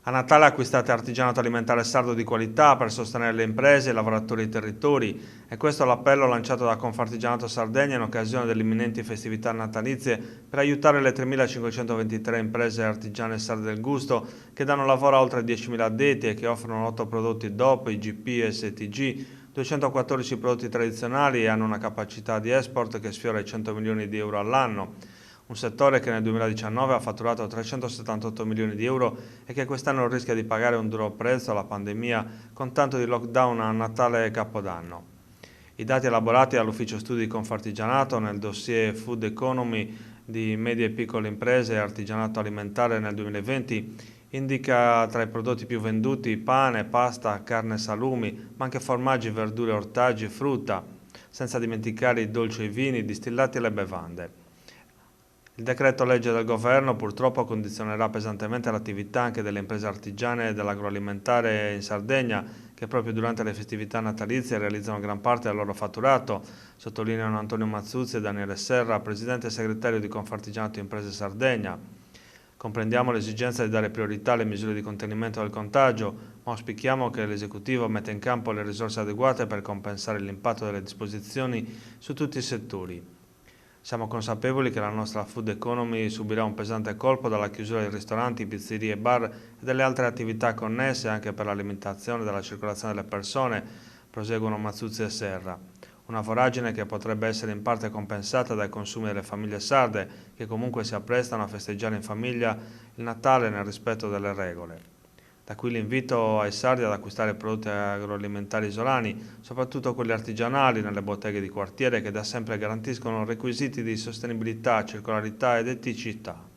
A Natale acquistate artigianato alimentare sardo di qualità per sostenere le imprese e i lavoratori dei territori. E questo è l'appello lanciato da Confartigianato Sardegna in occasione delle imminenti festività natalizie per aiutare le 3.523 imprese artigiane sarde del gusto che danno lavoro a oltre 10.000 addetti e che offrono 8 prodotti DOP, IGP e STG, 214 prodotti tradizionali e hanno una capacità di export che sfiora i 100 milioni di euro all'anno. Un settore che nel 2019 ha fatturato 378 milioni di euro e che quest'anno rischia di pagare un duro prezzo alla pandemia con tanto di lockdown a Natale e Capodanno. I dati elaborati dall'Ufficio Studi di Confartigianato nel dossier Food Economy di medie e piccole imprese e artigianato alimentare nel 2020 indica tra i prodotti più venduti pane, pasta, carne e salumi, ma anche formaggi, verdure, ortaggi e frutta, senza dimenticare i dolci e i vini, i distillati e le bevande. Il decreto legge del governo purtroppo condizionerà pesantemente l'attività anche delle imprese artigiane e dell'agroalimentare in Sardegna, che proprio durante le festività natalizie realizzano gran parte del loro fatturato, sottolineano Antonio Mazzuzzi e Daniele Serra, presidente e segretario di Confartigianato Imprese Sardegna. Comprendiamo l'esigenza di dare priorità alle misure di contenimento del contagio, ma auspichiamo che l'esecutivo metta in campo le risorse adeguate per compensare l'impatto delle disposizioni su tutti i settori. Siamo consapevoli che la nostra food economy subirà un pesante colpo dalla chiusura dei ristoranti, pizzerie, bar e delle altre attività connesse anche per la limitazione della circolazione delle persone, proseguono Mazzuzzi e Serra. Una voragine che potrebbe essere in parte compensata dai consumi delle famiglie sarde, che comunque si apprestano a festeggiare in famiglia il Natale nel rispetto delle regole. Da qui l'invito ai sardi ad acquistare prodotti agroalimentari isolani, soprattutto quelli artigianali nelle botteghe di quartiere che da sempre garantiscono requisiti di sostenibilità, circolarità ed eticità.